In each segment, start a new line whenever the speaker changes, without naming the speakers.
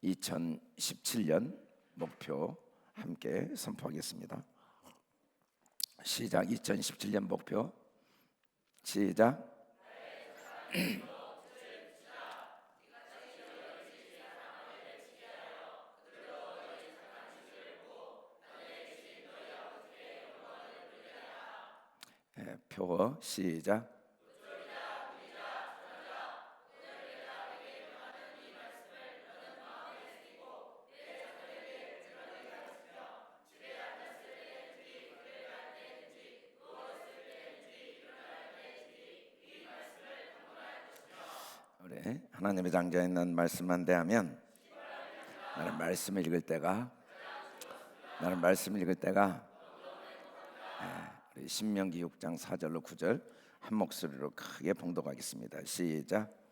2017년 목표 함께 선포하겠습니다. 시작. 2017년 목표 시작. 표 시작. 우리 하나님의 장자에 있는 말씀만 대하면 나는 말씀을 읽을 때가 우리 신명기 6장 4절로 9절 한 목소리로 크게 봉독하겠습니다. 시작.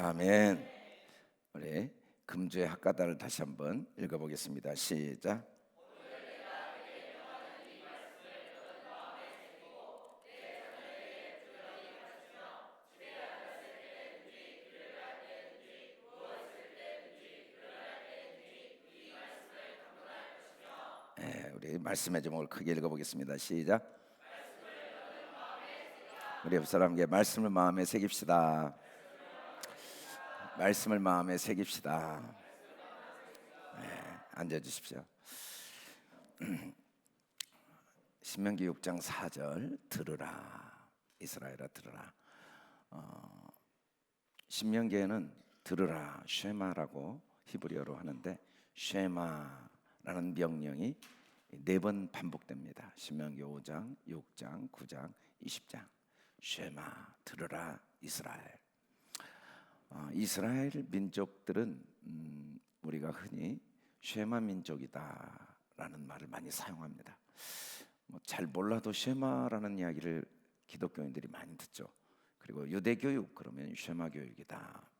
아멘. 우리 금주의 학가다를 다시 한번 읽어보겠습니다. 시작. 우리 말씀의 제목을 크게 읽어보겠습니다. 시작. 우리 옆 사람에게 말씀을 마음에 새깁시다. 말씀을 마음에 새깁시다. 앉아주십시오. 신명기 6장 4절 들으라 이스라엘아 들으라. 신명기에는 들으라 쉐마라고 히브리어로 하는데 쉐마라는 명령이 4번 반복됩니다. 신명기 5장, 6장, 9장, 20장. 쉐마 들으라 이스라엘. 이스라엘 민족들은 우리가 흔히 쉐마 민족이다라는 말을 많이 사용합니다. 잘 몰라도 쉐마라는 이야기를 기독교인들이 많이 듣죠. 그리고 유대 교육 그러면 쉐마 교육이다.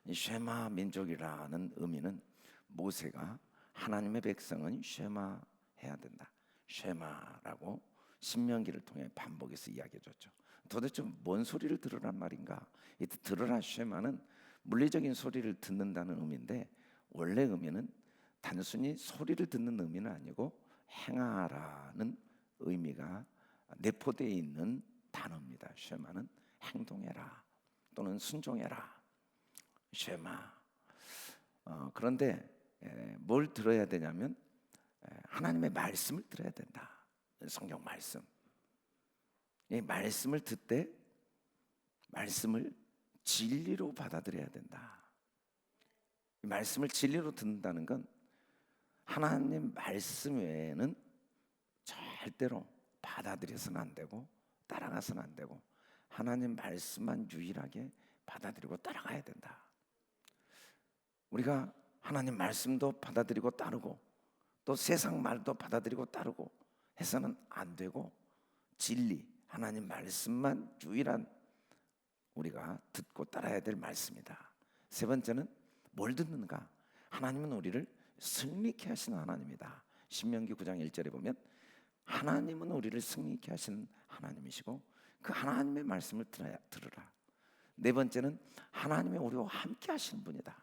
이 쉐마 민족이라는 의미는 모세가 하나님의 백성은 쉐마 해야 된다. 쉐마라고 신명기를 통해 반복해서 이야기해줬죠. 도대체 뭔 소리를 들으란 말인가? 이 들으라 쉐마는 물리적인 소리를 듣는다는 의미인데 원래 의미는 단순히 소리를 듣는 의미는 아니고 행하라는 의미가 내포되어 있는 단어입니다. 쉐마는 행동해라 또는 순종해라. 쉐마. 그런데 뭘 들어야 되냐면 하나님의 말씀을 들어야 된다. 성경 말씀. 이 말씀을 듣되 말씀을 진리로 받아들여야 된다. 이 말씀을 진리로 듣는다는 건 하나님 말씀 외에는 절대로 받아들여서는 안 되고 따라가서는 안 되고 하나님 말씀만 유일하게 받아들이고 따라가야 된다. 우리가 하나님 말씀도 받아들이고 따르고 또 세상 말도 받아들이고 따르고 해서는 안 되고 진리 하나님 말씀만 유일한 우리가 듣고 따라야 될 말씀이다. 세 번째는 뭘 듣는가? 하나님은 우리를 승리케 하시는 하나님이다. 신명기 9장 1절에 보면 하나님은 우리를 승리케 하시는 하나님이시고 그 하나님의 말씀을 들으라. 네 번째는 하나님이 우리와 함께 하시는 분이다.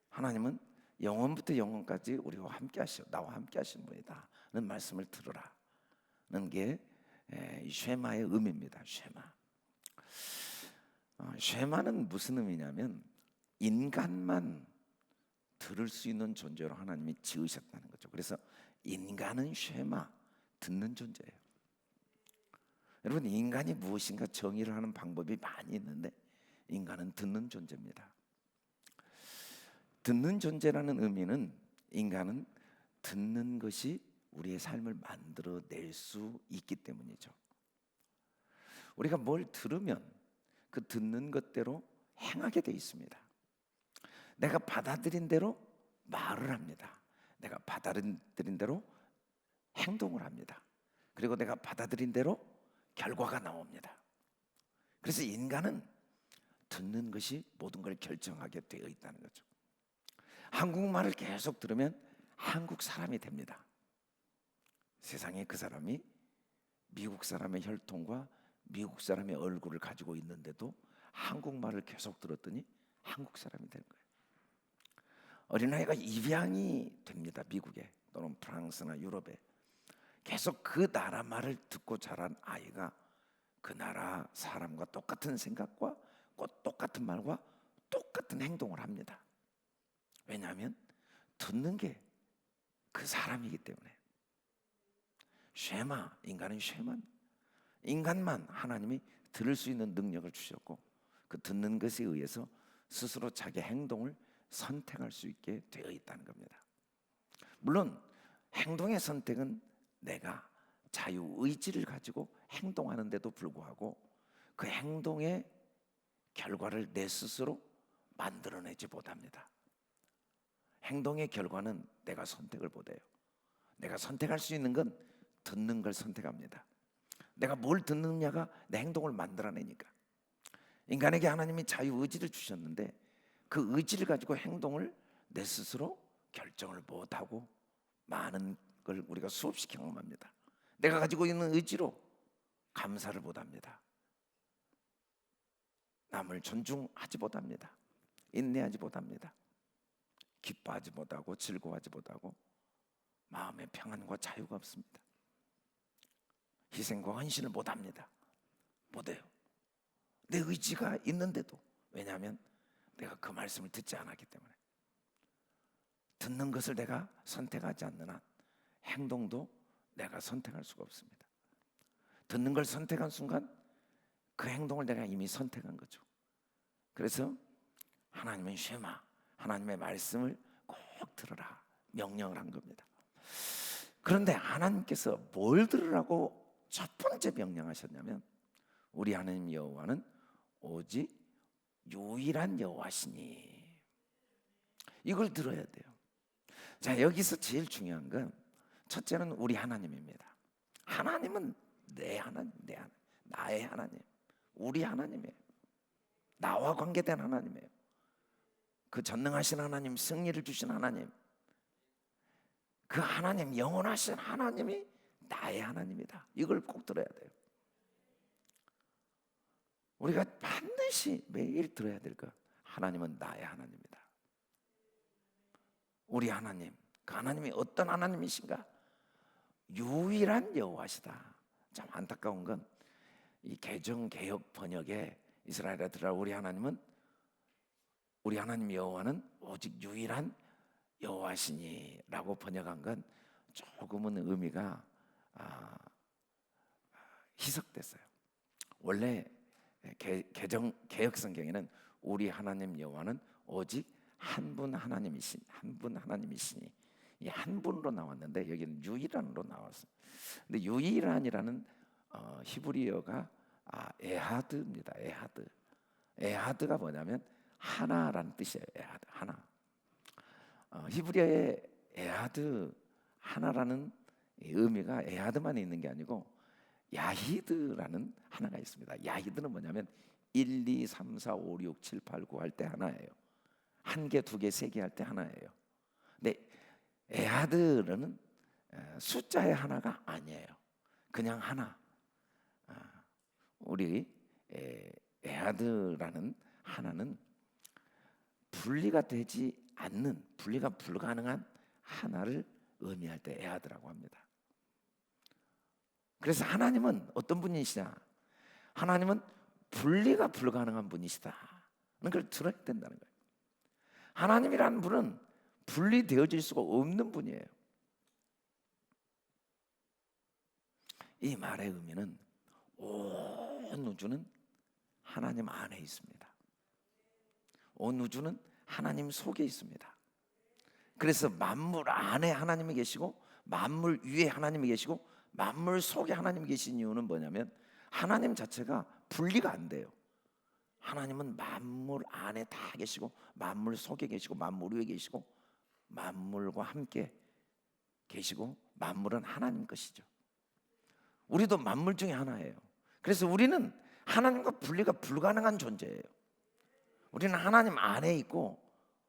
하나님은 영원부터 영원까지 우리와 함께 하시고 나와 함께 하시는 분이다. 는 말씀을 들으라는 게 쉐마의 의미입니다. 쉐마. 쉐마는 무슨 의미냐면 인간만 들을 수 있는 존재로 하나님이 지으셨다는 거죠. 그래서 인간은 쉐마, 듣는 존재예요. 여러분 인간이 무엇인가 정의를 하는 방법이 많이 있는데 인간은 듣는 존재입니다. 듣는 존재라는 의미는 인간은 듣는 것이 우리의 삶을 만들어낼 수 있기 때문이죠. 우리가 뭘 들으면 그 듣는 것대로 행하게 돼 있습니다. 내가 받아들인 대로 말을 합니다. 내가 받아들인 대로 행동을 합니다. 그리고 내가 받아들인 대로 결과가 나옵니다. 그래서 인간은 듣는 것이 모든 걸 결정하게 되어 있다는 거죠. 한국말을 계속 들으면 한국 사람이 됩니다. 세상에 그 사람이 미국 사람의 혈통과 미국 사람의 얼굴을 가지고 있는데도 한국말을 계속 들었더니 한국 사람이 되는 거예요. 어린아이가 입양이 됩니다. 미국에 또는 프랑스나 유럽에. 계속 그 나라 말을 듣고 자란 아이가 그 나라 사람과 똑같은 생각과 똑같은 말과 똑같은 행동을 합니다. 왜냐하면 듣는 게 그 사람이기 때문에. 쉐마, 인간은 쉐만. 인간만 하나님이 들을 수 있는 능력을 주셨고 그 듣는 것에 의해서 스스로 자기 행동을 선택할 수 있게 되어 있다는 겁니다. 물론 행동의 선택은 내가 자유의지를 가지고 행동하는데도 불구하고 그 행동의 결과를 내 스스로 만들어내지 못합니다. 행동의 결과는 내가 선택을 못해요. 내가 선택할 수 있는 건 듣는 걸 선택합니다. 내가 뭘 듣느냐가 내 행동을 만들어내니까. 인간에게 하나님이 자유의지를 주셨는데 그 의지를 가지고 행동을 내 스스로 결정을 못하고 많은 걸 우리가 수없이 경험합니다. 내가 가지고 있는 의지로 감사를 못합니다. 남을 존중하지 못합니다. 인내하지 못합니다. 기뻐하지 못하고 즐거워하지 못하고 마음의 평안과 자유가 없습니다. 희생과 헌신을 못합니다. 못해요. 내 의지가 있는데도. 왜냐하면 내가 그 말씀을 듣지 않았기 때문에. 듣는 것을 내가 선택하지 않는 한 행동도 내가 선택할 수가 없습니다. 듣는 걸 선택한 순간 그 행동을 내가 이미 선택한 거죠. 그래서 하나님은 쉐마, 하나님의 말씀을 꼭 들으라 명령을 한 겁니다. 그런데 하나님께서 뭘 들으라고 첫 번째 명령하셨냐면 우리 하나님 여호와는 오직 유일한 여호와시니, 이걸 들어야 돼요. 자, 여기서 제일 중요한 건 첫째는 우리 하나님입니다. 하나님은 내 하나님, 나의 하나님, 우리 하나님이에요. 나와 관계된 하나님이에요. 그 전능하신 하나님, 승리를 주신 하나님, 그 하나님, 영원하신 하나님이 나의 하나님이다. 이걸 꼭 들어야 돼요. 우리가 반드시 매일 들어야 될 것, 하나님은 나의 하나님이다. 우리 하나님, 그 하나님이 어떤 하나님이신가? 유일한 여호와시다. 참 안타까운 건 이 개정개혁 번역에 이스라엘 아들아 우리 하나님은, 우리 하나님 여호와는 오직 유일한 여호와시니 라고 번역한 건 조금은 의미가 희석됐어요. 원래 개혁 성경에는 우리 하나님 여호와는 오직 한 분 하나님이시니 이 한 분으로 나왔는데 여기는 유일한으로 나왔어요. 근데 유일한이라는 히브리어가 에하드입니다. 에하드가 뭐냐면 하나라는 뜻이에요. 에하드, 하나. 히브리어의 에하드, 하나라는 의미가 에하드만 있는 게 아니고 야히드라는 하나가 있습니다. 야히드는 뭐냐면 1, 2, 3, 4, 5, 6, 7, 8, 9 할 때 하나예요. 한 개, 두 개, 세 개 할 때 하나예요. 근데 에하드는 숫자의 하나가 아니에요. 그냥 하나. 우리 에하드라는 하나는 분리가 되지 않는, 분리가 불가능한 하나를 의미할 때 에하드라고 합니다. 그래서 하나님은 어떤 분이시냐? 하나님은 분리가 불가능한 분이시다. 그걸 들어야 된다는 거예요. 하나님이라는 분은 분리되어질 수가 없는 분이에요. 이 말의 의미는 온 우주는 하나님 안에 있습니다. 온 우주는 하나님 속에 있습니다. 그래서 만물 안에 하나님이 계시고 만물 위에 하나님이 계시고 만물 속에 하나님이 계신 이유는 뭐냐면 하나님 자체가 분리가 안 돼요. 하나님은 만물 안에 다 계시고 만물 속에 계시고 만물 위에 계시고 만물과 함께 계시고 만물은 하나님 것이죠. 우리도 만물 중에 하나예요. 그래서 우리는 하나님과 분리가 불가능한 존재예요. 우리는 하나님 안에 있고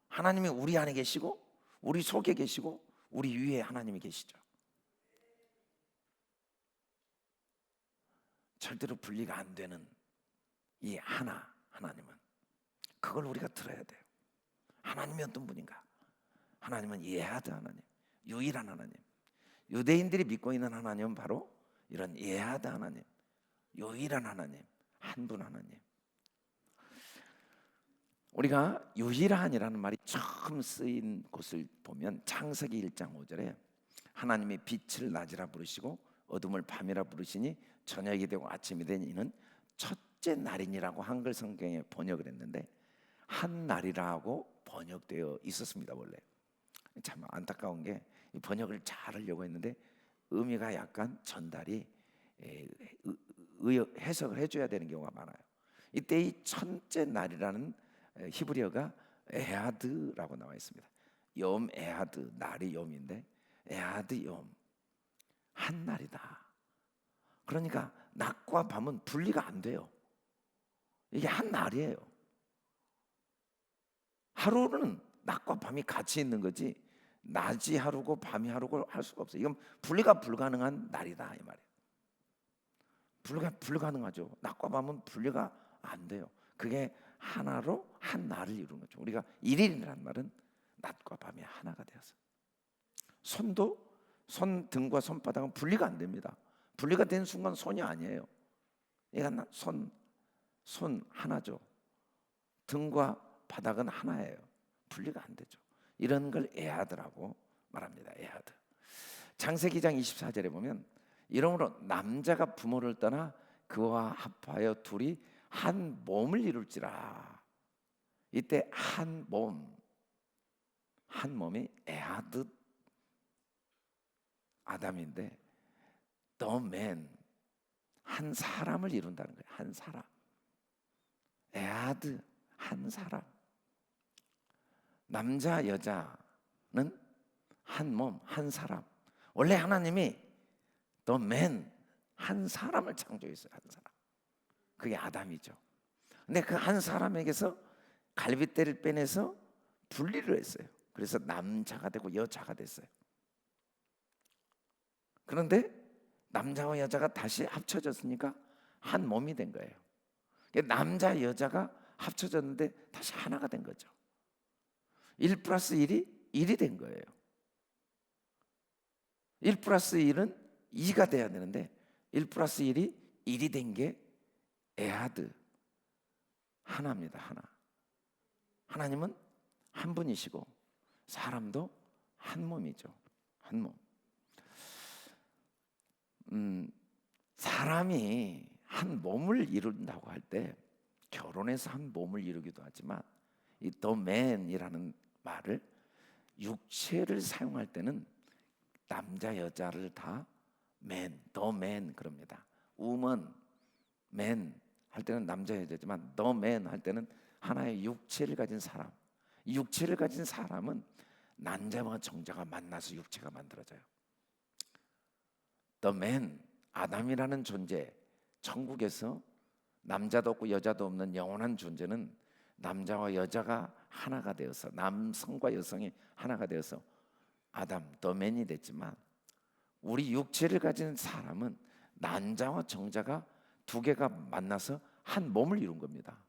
하나님이 우리 안에 계시고 우리 속에 계시고 우리 위에 하나님이 계시죠. 절대로 분리가 안 되는 이 하나님은 그걸 우리가 들어야 돼요. 하나님이 어떤 분인가? 하나님은 예하드 하나님, 유일한 하나님. 유대인들이 믿고 있는 하나님은 바로 이런 예하드 하나님, 유일한 하나님, 한 분 하나님. 우리가 유일한이라는 말이 처음 쓰인 곳을 보면 창세기 1장 5절에 하나님이 빛을 낮이라 부르시고 어둠을 밤이라 부르시니 저녁이 되고 아침이 된 이는 첫째 날이니라고 한글 성경에 번역을 했는데 한 날이라고 번역되어 있었습니다. 원래 참 안타까운 게 이 번역을 잘 하려고 했는데 의미가 약간 전달이 해석을 해줘야 되는 경우가 많아요. 이때 이 첫째 날이라는 히브리어가 에하드라고 나와 있습니다. 염 에하드, 날이 염인데 에하드 염, 한 날이다. 그러니까 낮과 밤은 분리가 안 돼요. 이게 한 날이에요. 하루는 낮과 밤이 같이 있는 거지 낮이 하루고 밤이 하루고 할 수가 없어요. 이건 분리가 불가능한 날이다 이 말이에요. 불가능하죠. 낮과 밤은 분리가 안 돼요. 그게 하나로 한 날을 이루는 거죠. 우리가 일일이라는 말은 낮과 밤이 하나가 되어서 손 등과 손바닥은 분리가 안 됩니다. 분리가 된 순간 손이 아니에요. 얘가 손 하나죠. 등과 바닥은 하나예요. 분리가 안 되죠. 이런 걸 에하드라고 말합니다. 에하드. 창세기장 24절에 보면 이러므로 남자가 부모를 떠나 그와 합하여 둘이 한 몸을 이룰지라. 이때 한 몸이 에하드 아담인데 the man 한 사람을 이룬다는 거예요. 한 사람. 에하드 한 사람. 남자 여자는 한 몸, 한 사람. 원래 하나님이 the man 한 사람을 창조했어요. 한 사람. 그게 아담이죠. 근데 그 한 사람에게서 갈빗대를 빼내서 분리를 했어요. 그래서 남자가 되고 여자가 됐어요. 그런데 남자와 여자가 다시 합쳐졌으니까 한 몸이 된 거예요. 남자 여자가 합쳐졌는데 다시 하나가 된 거죠. 1 플러스 1이 1이 된 거예요. 1 플러스 1은 2가 돼야 되는데 1 플러스 1이 1이 된 게 에하드 하나입니다. 하나. 하나님은 한 분이시고 사람도 한 몸이죠. 한 몸. 사람이 한 몸을 이룬다고 할 때 결혼해서 한 몸을 이루기도 하지만 이 the man이라는 말을 육체를 사용할 때는 남자 여자를 다 man, the man 그럽니다. woman, man 할 때는 남자 여자지만 the man 할 때는 하나의 육체를 가진 사람. 이 육체를 가진 사람은 남자와 정자가 만나서 육체가 만들어져요. the man, 아담이라는 존재, 천국에서 남자도 없고 여자도 없는 영원한 존재는 남자와 여자가 하나가 되어서 남성과 여성이 하나가 되어서 아담, the man이 됐지만 우리 육체를 가진 사람은 남자와 정자가 두 개가 만나서 한 몸을 이룬 겁니다.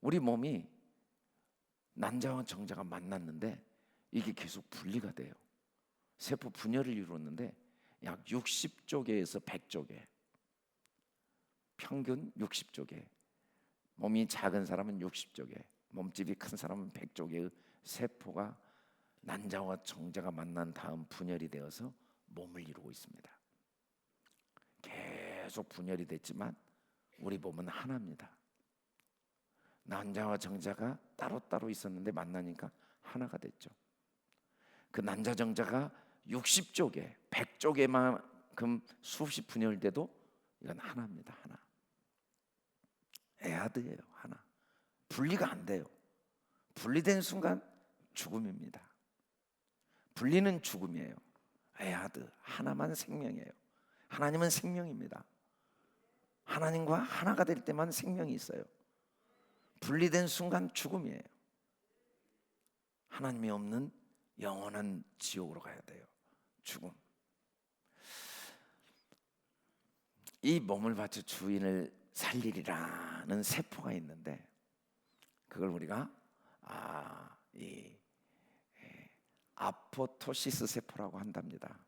우리 몸이 남자와 정자가 만났는데 이게 계속 분리가 돼요. 세포 분열을 이루었는데 약 60조 개에서 100조 개, 평균 60조 개. 몸이 작은 사람은 60조 개, 몸집이 큰 사람은 100조 개의 세포가 남자와 정자가 만난 다음 분열이 되어서 몸을 이루고 있습니다. 계속 분열이 됐지만 우리 몸은 하나입니다. 남자와 정자가 따로따로 있었는데 만나니까 하나가 됐죠. 그 남자 정자가 60조 개, 100조 개만큼 수없이 분열돼도 이건 하나입니다. 하나. 에아드예요. 하나. 분리가 안 돼요. 분리된 순간 죽음입니다. 분리는 죽음이에요. 에아드, 하나만 생명이에요. 하나님은 생명입니다. 하나님과 하나가 될 때만 생명이 있어요. 분리된 순간 죽음이에요. 하나님이 없는 영원한 지옥으로 가야 돼요. 죽음. 이 몸을 바쳐 주인을 살리리라는 세포가 있는데, 그걸 우리가 아포토시스 세포라고 한답니다.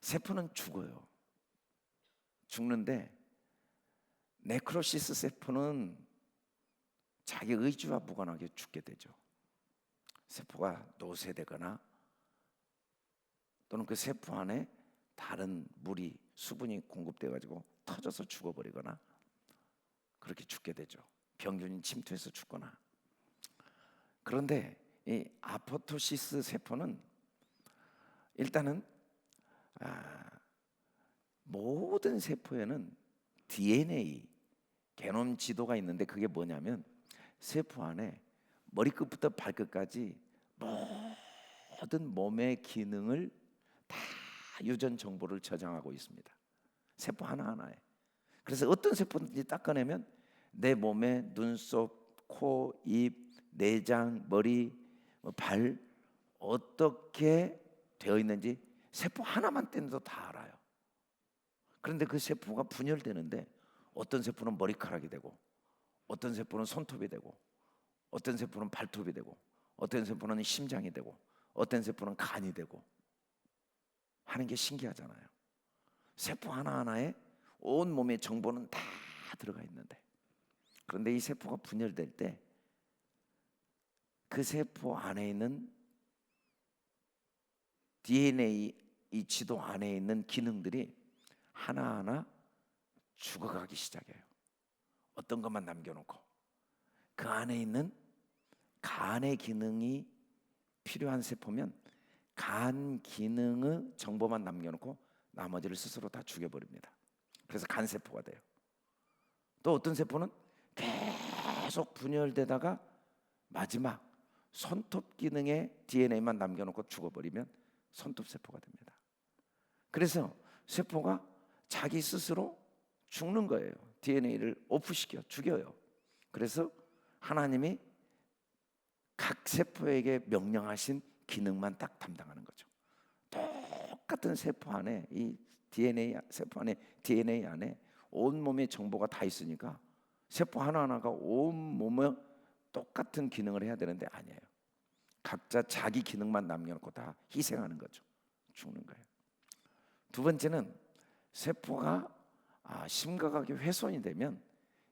세포는 죽어요. 죽는데 네크로시스 세포는 자기 의지와 무관하게 죽게 되죠. 세포가 노쇠되거나 또는 그 세포 안에 다른 물이, 수분이 공급돼 가지고 터져서 죽어버리거나 그렇게 죽게 되죠. 병균이 침투해서 죽거나. 그런데 이 아포토시스 세포는 일단은 모든 세포에는 DNA, 게놈 지도가 있는데, 그게 뭐냐면 세포 안에 머리끝부터 발끝까지 모든 몸의 기능을 다 유전 정보를 저장하고 있습니다. 세포 하나하나에. 그래서 어떤 세포든지 딱 꺼내면 내 몸의 눈썹, 코, 입, 내장, 머리, 발 어떻게 되어 있는지 세포 하나만 떼도 다 알아요. 그런데 그 세포가 분열되는데 어떤 세포는 머리카락이 되고, 어떤 세포는 손톱이 되고, 어떤 세포는 발톱이 되고, 어떤 세포는 심장이 되고, 어떤 세포는 간이 되고 하는 게 신기하잖아요. 세포 하나하나에 온 몸의 정보는 다 들어가 있는데, 그런데 이 세포가 분열될 때 그 세포 안에 있는 DNA, 이 지도 안에 있는 기능들이 하나하나 죽어가기 시작해요. 어떤 것만 남겨놓고, 그 안에 있는 간의 기능이 필요한 세포면 간 기능의 정보만 남겨놓고 나머지를 스스로 다 죽여버립니다. 그래서 간세포가 돼요. 또 어떤 세포는 계속 분열되다가 마지막 손톱 기능의 DNA만 남겨놓고 죽어버리면 손톱세포가 됩니다. 그래서 세포가 자기 스스로 죽는 거예요. DNA를 오프시켜 죽여요. 그래서 하나님이 각 세포에게 명령하신 기능만 딱 담당하는 거죠. 똑같은 세포 안에, 이 DNA 세포 안에, DNA 안에 온 몸의 정보가 다 있으니까 세포 하나하나가 온 몸에 똑같은 기능을 해야 되는데 아니에요. 각자 자기 기능만 남겨놓고 다 희생하는 거죠. 죽는 거예요. 두 번째는 세포가 심각하게 훼손이 되면,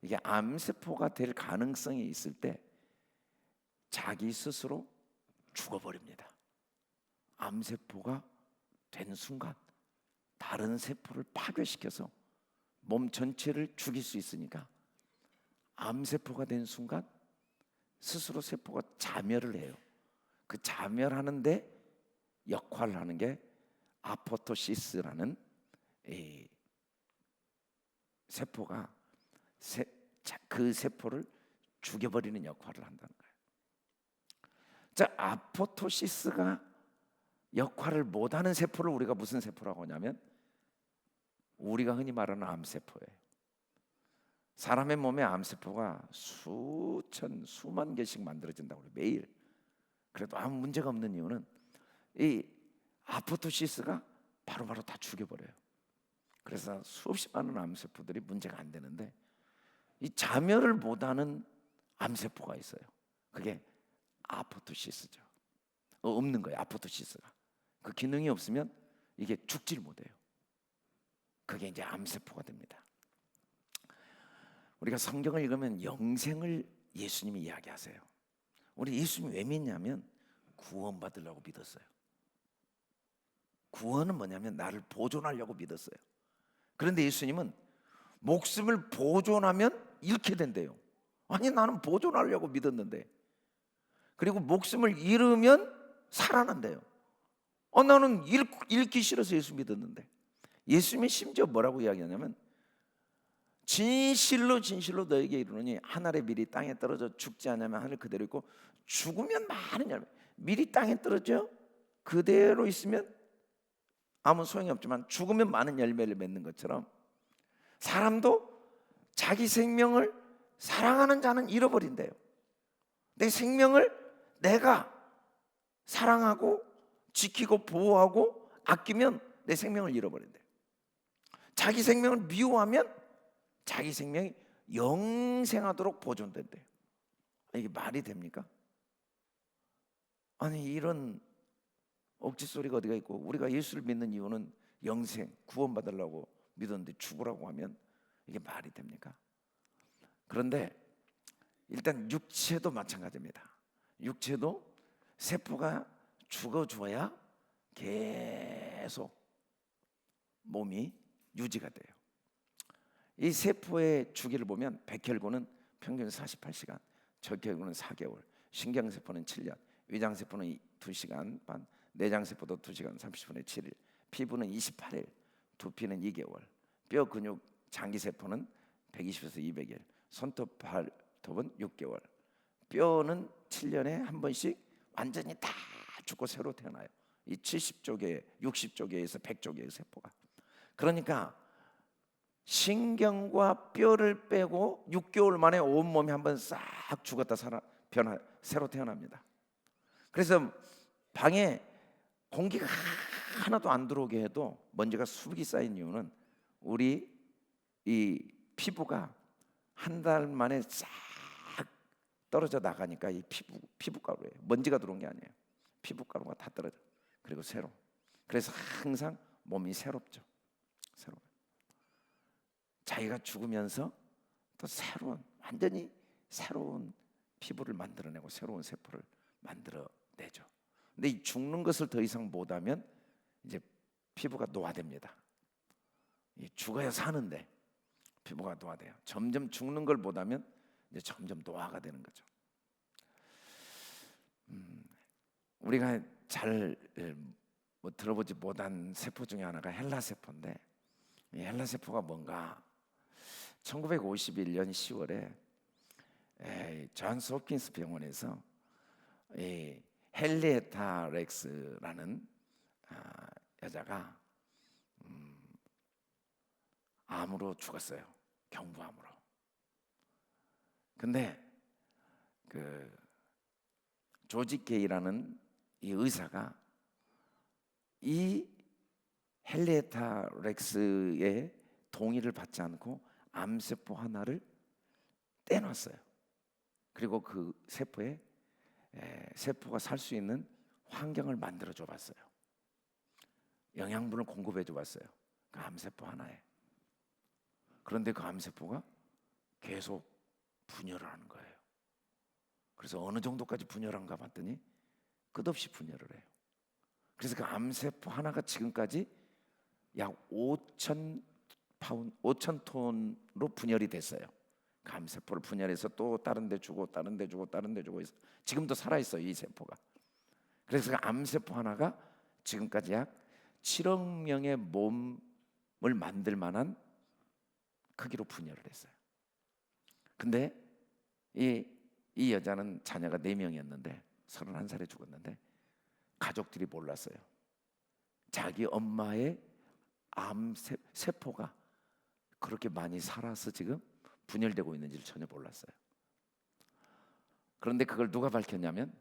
이게 암세포가 될 가능성이 있을 때 자기 스스로 죽어버립니다. 암세포가 된 순간 다른 세포를 파괴시켜서 몸 전체를 죽일 수 있으니까, 암세포가 된 순간 스스로 세포가 자멸을 해요. 그 자멸하는데 역할을 하는 게 아포토시스라는 이 세포가 그 세포를 죽여버리는 역할을 한다는 거예요. 자, 아포토시스가 역할을 못하는 세포를 우리가 무슨 세포라고 하냐면, 우리가 흔히 말하는 암세포예요. 사람의 몸에 암세포가 수천, 수만 개씩 만들어진다고 그래요, 매일. 그래도 아무 문제가 없는 이유는 이 아포토시스가 바로바로 다 죽여버려요. 그래서 수없이 많은 암세포들이 문제가 안 되는데, 이 자멸을 못하는 암세포가 있어요. 그게 아포토시스죠. 없는 거예요, 아포토시스가. 그 기능이 없으면 이게 죽질 못해요. 그게 이제 암세포가 됩니다. 우리가 성경을 읽으면 영생을 예수님이 이야기하세요. 우리 예수님이 왜 믿냐면 구원받으려고 믿었어요. 구원은 뭐냐면 나를 보존하려고 믿었어요. 그런데 예수님은 목숨을 보존하면 잃게 된대요. 아니, 나는 보존하려고 믿었는데. 그리고 목숨을 잃으면 살아난대요. 나는 잃기 싫어서 예수 믿었는데. 예수님이 심지어 뭐라고 이야기하냐면, 진실로 진실로 너에게 이르노니 한 알의 밀이 땅에 떨어져 죽지 않으면 하늘 그대로 있고 죽으면 많은 열매. 밀이 땅에 떨어져 그대로 있으면 아무 소용이 없지만 죽으면 많은 열매를 맺는 것처럼 사람도 자기 생명을 사랑하는 자는 잃어버린대요. 내 생명을 내가 사랑하고 지키고 보호하고 아끼면 내 생명을 잃어버린대요. 자기 생명을 미워하면 자기 생명이 영생하도록 보존된대요. 이게 말이 됩니까? 아니 이런 억지 소리가 어디가 있고, 우리가 예수를 믿는 이유는 영생, 구원받으려고 믿었는데 죽으라고 하면 이게 말이 됩니까? 그런데 일단 육체도 마찬가지입니다. 육체도 세포가 죽어줘야 계속 몸이 유지가 돼요. 이 세포의 주기를 보면 백혈구는 평균 48시간, 적혈구는 4개월, 신경세포는 7년, 위장세포는 2시간 반, 내장세포도 2시간 30분의 7일, 피부는 28일, 두피는 2개월, 뼈 근육 장기세포는 120에서 200일, 손톱 발톱은 6개월, 뼈는 7년에 한 번씩 완전히 다 죽고 새로 태어나요. 이 70조 개, 60조 개에서 100조 개의 세포가. 그러니까 신경과 뼈를 빼고 6개월 만에 온몸이 한번 싹 죽었다 새로 태어납니다. 그래서 방에 공기가 하나도 안 들어오게 해도 먼지가 수북이 쌓인 이유는 우리 이 피부가 한 달 만에 싹 떨어져 나가니까 이 피부가루예요. 먼지가 들어온 게 아니에요. 피부가루가 다 떨어져. 그리고 새로. 그래서 항상 몸이 새롭죠. 새로워요. 자기가 죽으면서 또 새로운, 완전히 새로운 피부를 만들어내고 새로운 세포를 만들어내죠. 근데 이 죽는 것을 더 이상 못하면 이제 피부가 노화됩니다. 죽어야 사는데 피부가 노화돼요. 점점 죽는 걸 못하면 이제 점점 노화가 되는 거죠. 우리가 잘 들어보지 못한 세포 중에 하나가 헬라세포인데, 이 헬라세포가 뭔가 1951년 10월에 존스 홉킨스 병원에서 헨리에타 렉스라는 여자가 암으로 죽었어요. 경부암으로. 근데 그 조지 케이라는 이 의사가 이 헨리에타 렉스의 동의를 받지 않고 암세포 하나를 떼놨어요. 그리고 그 세포가 살 수 있는 환경을 만들어 줘 봤어요. 영양분을 공급해 줘 봤어요. 그 암세포 하나에. 그런데 그 암세포가 계속 분열을 하는 거예요. 그래서 어느 정도까지 분열한가 봤더니 끝없이 분열을 해요. 그래서 그 암세포 하나가 지금까지 약 5,000톤으로 분열이 됐어요. 그 암세포를 분열해서 또 다른 데 주고 다른 데 주고 다른 데 주고 해서 지금도 살아있어요, 이 세포가. 그래서 그 암세포 하나가 지금까지 약 7억 명의 몸을 만들 만한 크기로 분열을 했어요. 근데 이 여자는 자녀가 4명이었는데 31살에 죽었는데 가족들이 몰랐어요. 자기 엄마의 암세포가 그렇게 많이 살아서 지금 분열되고 있는지를 전혀 몰랐어요. 그런데 그걸 누가 밝혔냐면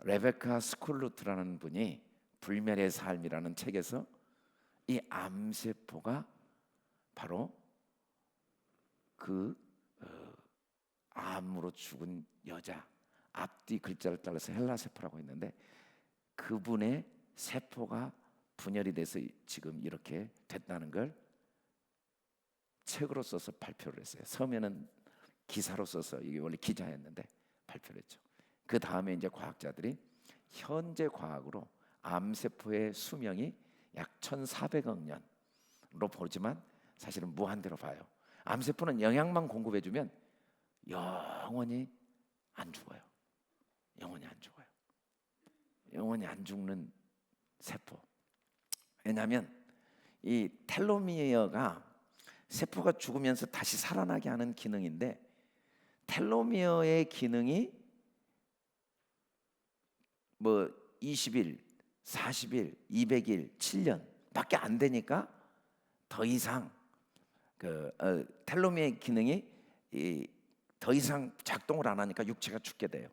레베카 스쿨루트라는 분이 불멸의 삶이라는 책에서 이 암세포가 바로 그 암으로 죽은 여자, 앞뒤 글자를 따라서 헬라세포라고 했는데 그분의 세포가 분열이 돼서 지금 이렇게 됐다는 걸 책으로 써서 발표를 했어요. 처음에는 기사로 써서, 이게 원래 기자였는데 발표를 했죠. 그 다음에 이제 과학자들이 현재 과학으로 암세포의 수명이 약 1,400억 년으로 보지만 사실은 무한대로 봐요. 암세포는 영양만 공급해주면 영원히 안 죽어요. 영원히 안 죽어요. 영원히 안 죽는 세포. 왜냐하면 이 텔로미어가 세포가 죽으면서 다시 살아나게 하는 기능인데, 텔로미어의 기능이 뭐 20일, 40일, 200일, 7년 밖에 안 되니까 더 이상 텔로미어의 기능이 더 이상 작동을 안 하니까 육체가 죽게 돼요.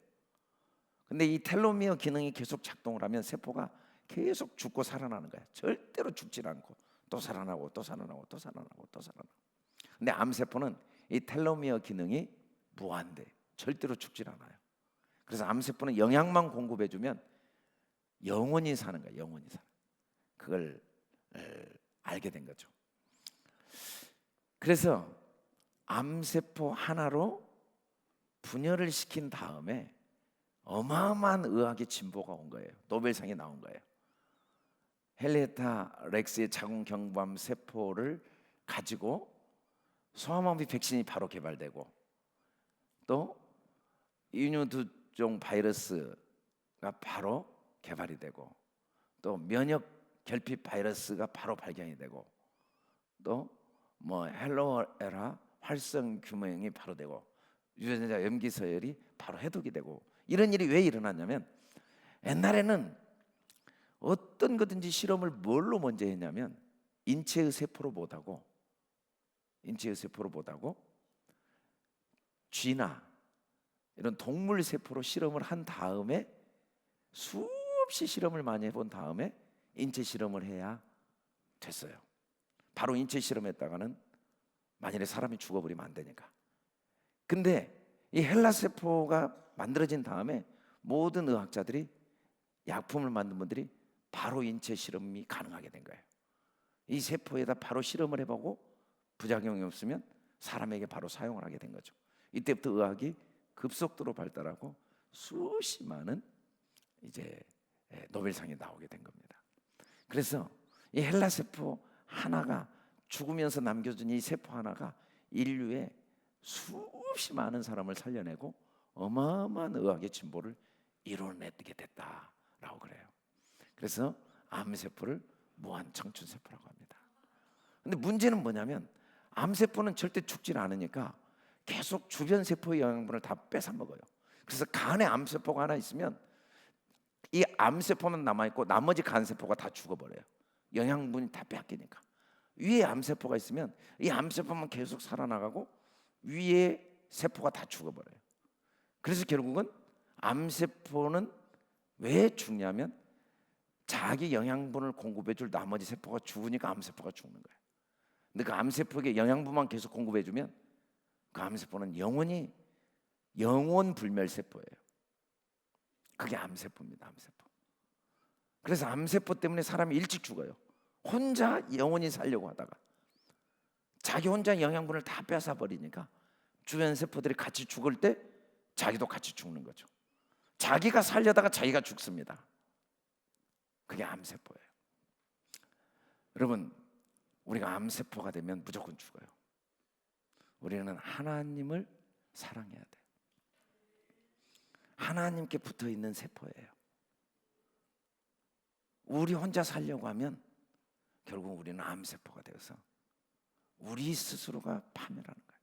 근데 이 텔로미어 기능이 계속 작동을 하면 세포가 계속 죽고 살아나는 거야. 절대로 죽질 않고 또 살아나고 또 살아나고 또 살아나고 또 살아나고. 근데 암세포는 이 텔로미어 기능이 무한대, 절대로 죽질 않아요. 그래서 암세포는 영양만 공급해주면 영원히 사는 거야. 영원히 살아. 그걸 알게 된 거죠. 그래서 암세포 하나로 분열을 시킨 다음에 어마어마한 의학의 진보가 온 거예요. 노벨상이 나온 거예요. 헨리에타 렉스의 자궁경부암 세포를 가지고 소아마비 백신이 바로 개발되고, 또 인유두종 바이러스가 바로 개발이 되고, 또 면역 결핍 바이러스가 바로 발견이 되고, 또 뭐 헬로에라 활성 규명이 바로 되고, 유전자 염기 서열이 바로 해독이 되고, 이런 일이 왜 일어났냐면, 옛날에는 어떤 거든지 실험을 뭘로 먼저 했냐면 인체의 세포로 못하고 쥐나 이런 동물 세포로 실험을 한 다음에, 수없이 실험을 많이 해본 다음에 인체 실험을 해야 됐어요. 바로 인체 실험했다가는 만일에 사람이 죽어버리면 안 되니까. 근데 이 헬라 세포가 만들어진 다음에 모든 의학자들이, 약품을 만든 분들이 바로 인체 실험이 가능하게 된 거예요. 이 세포에다 바로 실험을 해보고 부작용이 없으면 사람에게 바로 사용을 하게 된 거죠. 이때부터 의학이 급속도로 발달하고 수십 많은 이제 노벨상이 나오게 된 겁니다. 그래서 이 헬라 세포 하나가, 죽으면서 남겨준 이 세포 하나가 인류의 수없이 많은 사람을 살려내고 어마어마한 의학의 진보를 이뤄내게 됐다라고 그래요. 그래서 암세포를 무한 청춘세포라고 합니다. 근데 문제는 뭐냐면, 암세포는 절대 죽질 않으니까 계속 주변 세포의 영양분을 다 뺏어 먹어요. 그래서 간에 암세포가 하나 있으면 이 암세포만 남아있고 나머지 간세포가 다 죽어버려요. 영양분이 다 뺏기니까. 위에 암세포가 있으면 이 암세포만 계속 살아나가고 위에 세포가 다 죽어버려요. 그래서 결국은 암세포는 왜 죽냐면, 자기 영양분을 공급해줄 나머지 세포가 죽으니까 암세포가 죽는 거예요. 근데 그 암세포에게 영양분만 계속 공급해주면 그 암세포는 영원히 영원불멸세포예요. 그게 암세포입니다. 암세포. 그래서 암세포 때문에 사람이 일찍 죽어요. 혼자 영원히 살려고 하다가 자기 혼자 영양분을 다 뺏어버리니까 주변 세포들이 같이 죽을 때 자기도 같이 죽는 거죠. 자기가 살려다가 자기가 죽습니다. 그게 암세포예요. 여러분, 우리가 암세포가 되면 무조건 죽어요. 우리는 하나님을 사랑해야 돼요. 하나님께 붙어있는 세포예요. 우리 혼자 살려고 하면 결국 우리는 암세포가 되어서 우리 스스로가 파멸하는 거예요.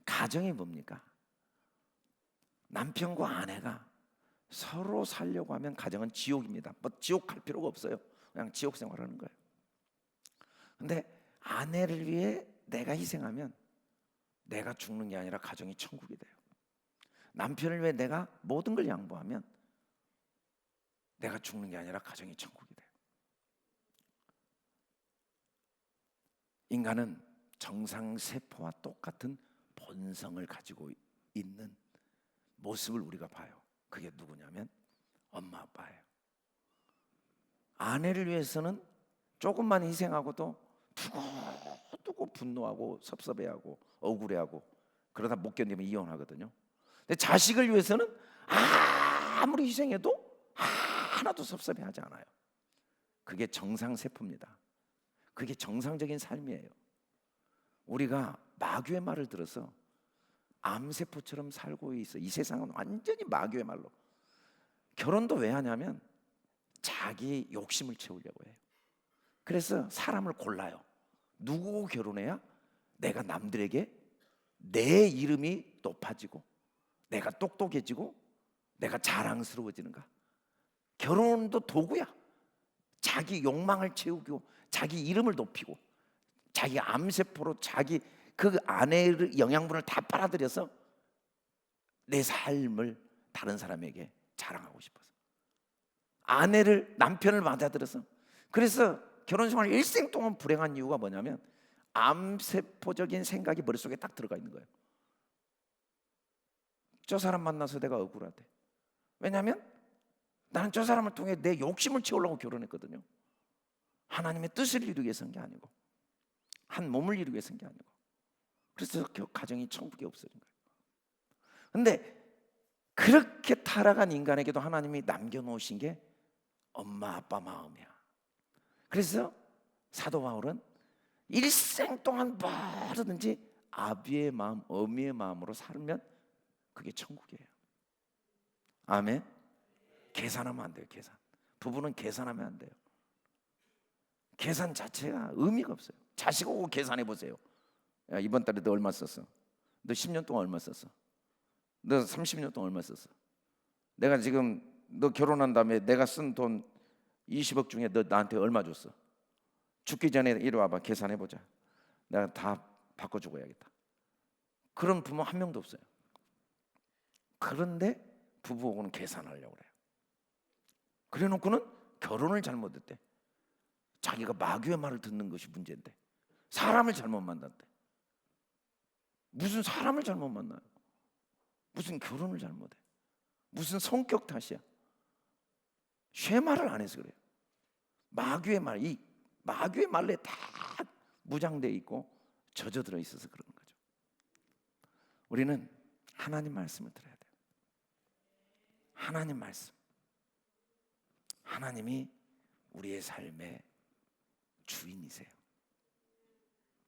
가정이 뭡니까? 남편과 아내가 서로 살려고 하면 가정은 지옥입니다. 뭐 지옥 갈 필요가 없어요. 그냥 지옥 생활하는 거예요. 근데 아내를 위해 내가 희생하면 내가 죽는 게 아니라 가정이 천국이 돼요. 남편을 위해 내가 모든 걸 양보하면 내가 죽는 게 아니라 가정이 천국이 돼요. 인간은 정상세포와 똑같은 본성을 가지고 있는 모습을 우리가 봐요. 그게 누구냐면 엄마 아빠예요. 아내를 위해서는 조금만 희생하고도 두고두고 분노하고 섭섭해하고 억울해하고 그러다 못 견디면 이혼하거든요. 근데 자식을 위해서는 아무리 희생해도 하나도 섭섭해하지 않아요. 그게 정상세포입니다. 그게 정상적인 삶이에요. 우리가 마귀의 말을 들어서 암세포처럼 살고 있어. 이 세상은 완전히 마귀의 말로. 결혼도 왜 하냐면 자기 욕심을 채우려고 해요. 그래서 사람을 골라요. 누구 결혼해야 내가 남들에게 내 이름이 높아지고 내가 똑똑해지고 내가 자랑스러워지는가? 결혼도 도구야. 자기 욕망을 채우고 자기 이름을 높이고 자기 암세포로 자기 그 안에 영양분을 다 빨아들여서 내 삶을 다른 사람에게 자랑하고 싶어서 남편을 맞아들여서. 그래서 결혼생활 일생 동안 불행한 이유가 뭐냐면 암세포적인 생각이 머릿속에 딱 들어가 있는 거예요. 저 사람 만나서 내가 억울하대. 왜냐하면 나는 저 사람을 통해 내 욕심을 채우려고 결혼했거든요. 하나님의 뜻을 이루기 위해서인 게 아니고 한 몸을 이루기 위해서인 게 아니고. 그래서 그 가정이 천국이 없어진 거예요. 근데 그렇게 타락한 인간에게도 하나님이 남겨놓으신 게 엄마 아빠 마음이야. 그래서 사도 바울은 일생 동안 뭐든지 아비의 마음, 어미의 마음으로 살면 그게 천국이에요. 아멘. 계산하면 안 돼요. 부부는 계산하면 안 돼요. 계산 자체가 의미가 없어요. 자식 오고 계산해 보세요. 야, 이번 달에 너 얼마 썼어? 너 10년 동안 얼마 썼어? 너 30년 동안 얼마 썼어? 내가 지금 너 결혼한 다음에 내가 쓴 돈 20억 중에 너 나한테 얼마 줬어? 죽기 전에 이리 와봐. 계산해 보자. 내가 다 바꿔주고 해야겠다. 그런 부모 한 명도 없어요. 그런데 부부하고는 계산하려고 그래요. 그래놓고는 결혼을 잘못했대. 자기가 마귀의 말을 듣는 것이 문제인데 사람을 잘못 만났대. 무슨 사람을 잘못 만나요? 무슨 결혼을 잘못해? 무슨 성격 탓이야? 쉐말을 안 해서 그래요. 마귀의 말에 다 무장되어 있고 젖어들어 있어서 그런 거죠. 우리는 하나님 말씀을 들어야 돼요. 하나님 말씀. 하나님이 우리의 삶의 주인이세요.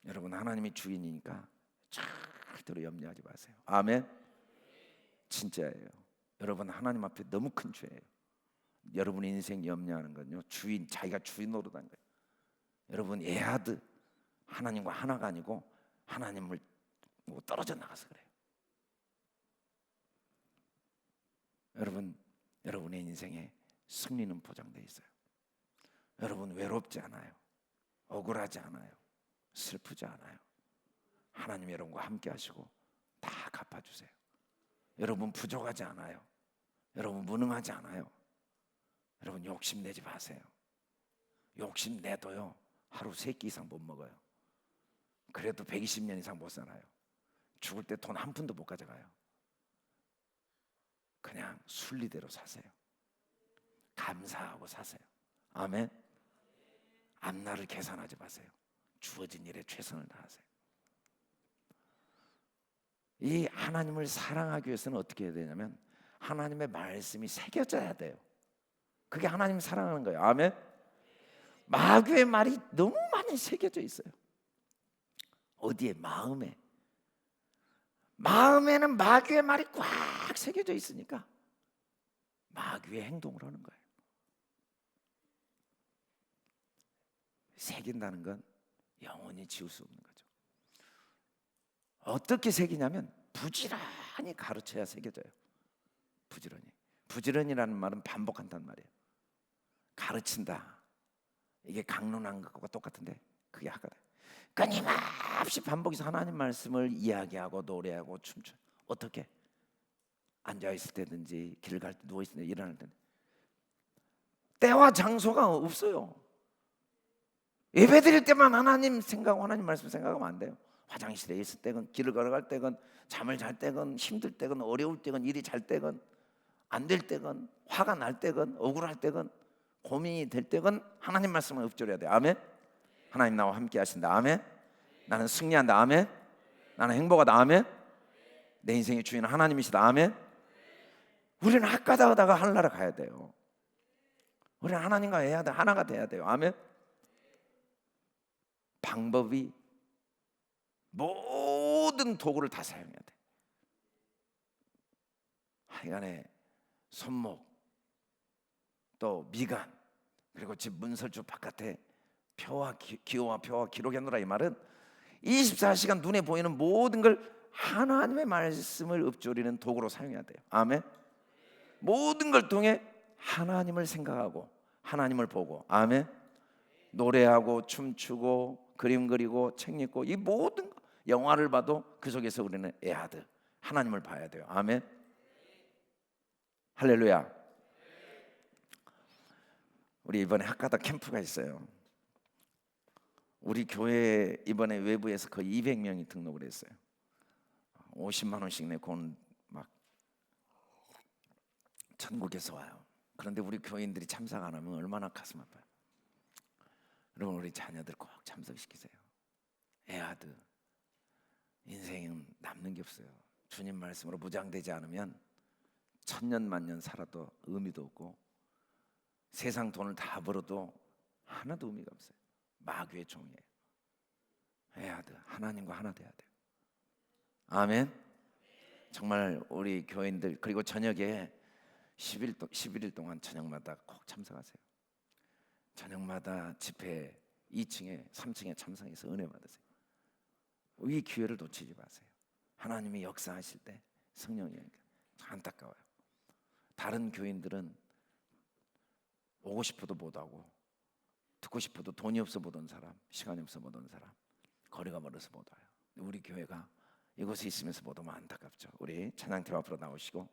여러분, 하나님이 주인이니까 절대로 염려하지 마세요. 아멘. 진짜예요. 여러분, 하나님 앞에 너무 큰 죄예요. 여러분의 인생 염려하는 건요, 자기가 주인 노릇하는 거예요. 여러분, 에하드 하나님과 하나가 아니고 하나님을 떨어져 나가서 그래요. 여러분, 여러분의 인생에 승리는 보장되어 있어요. 여러분 외롭지 않아요. 억울하지 않아요. 슬프지 않아요. 하나님 여러분과 함께 하시고 다 갚아주세요. 여러분 부족하지 않아요. 여러분 무능하지 않아요. 여러분 욕심내지 마세요. 욕심내도요 하루 3끼 이상 못 먹어요. 그래도 120년 이상 못 살아요. 죽을 때 돈 한 푼도 못 가져가요. 그냥 순리대로 사세요. 감사하고 사세요. 아멘. 앞날을 계산하지 마세요. 주어진 일에 최선을 다하세요. 이 하나님을 사랑하기 위해서는 어떻게 해야 되냐면 하나님의 말씀이 새겨져야 돼요. 그게 하나님 사랑하는 거예요. 아멘. 마귀의 말이 너무 많이 새겨져 있어요. 어디에? 마음에는 마귀의 말이 꽉 새겨져 있으니까 마귀의 행동을 하는 거예요. 새긴다는 건 영원히 지울 수 없는 거죠. 어떻게 새기냐면 부지런히 가르쳐야 새겨져요. 부지런히라는 말은 반복한다는 말이에요. 가르친다. 이게 강론한 것과 똑같은데 그게 하거든. 끊임없이 반복해서 하나님 말씀을 이야기하고 노래하고 춤춰. 어떻게? 앉아있을 때든지 길 갈 때 누워있을 때 일어날 때 때와 장소가 없어요. 예배 드릴 때만 하나님 생각하고 하나님 말씀 생각하면 안 돼요. 화장실에 있을 때건 길을 걸어갈 때건 잠을 잘 때건 힘들 때건 어려울 때건 일이 잘 때건 안 될 때건 화가 날 때건 억울할 때건 고민이 될 때건 하나님 말씀을 읊조려야 돼요. 아멘. 하나님 나와 함께 하신다. 아멘. 나는 승리한다. 아멘. 나는 행복하다. 아멘. 내 인생의 주인은 하나님이시다. 아멘. 우리는 학가다가 하늘나라 가야 돼요. 우리는 하나님과 해야 돼. 하나가 돼야 돼요. 아멘. 방법이 모든 도구를 다 사용해야 돼. 하여간에 손목 또 미간 그리고 집 문설주 바깥에 기호와 표와 기록해놓으라. 이 말은 24시간 눈에 보이는 모든 걸 하나님의 말씀을 읊조리는 도구로 사용해야 돼요. 아멘. 모든 걸 통해 하나님을 생각하고 하나님을 보고, 아멘. 노래하고 춤추고 그림 그리고 책 읽고 이 모든 거, 영화를 봐도 그 속에서 우리는 애하드 하나님을 봐야 돼요. 아멘. 할렐루야. 우리 이번에 학가다 캠프가 있어요. 우리 교회 이번에 외부에서 거의 200명이 등록을 했어요. 50만 원씩 내고 막 전국에서 와요. 그런데 우리 교인들이 참석 안 하면 얼마나 가슴 아파요. 여러분, 우리 자녀들 꼭 참석시키세요. 애아드. 인생은 남는 게 없어요. 주님 말씀으로 무장되지 않으면 천년 만년 살아도 의미도 없고 세상 돈을 다 벌어도 하나도 의미가 없어요. 마귀의 종이에요. 애아드. 하나님과 하나 돼야 돼요. 아멘. 정말 우리 교인들, 그리고 저녁에 11일 동안 저녁마다 꼭 참석하세요. 저녁마다 집회 2층에 3층에 참석해서 은혜 받으세요. 이 기회를 놓치지 마세요. 하나님이 역사하실 때 성령이 안타까워요. 다른 교인들은 오고 싶어도 못하고 듣고 싶어도 돈이 없어 못 온 사람, 시간이 없어 못 온 사람, 거리가 멀어서 못 와요. 우리 교회가 이곳에 있으면서 못 오면 안타깝죠. 우리 찬양팀 앞으로 나오시고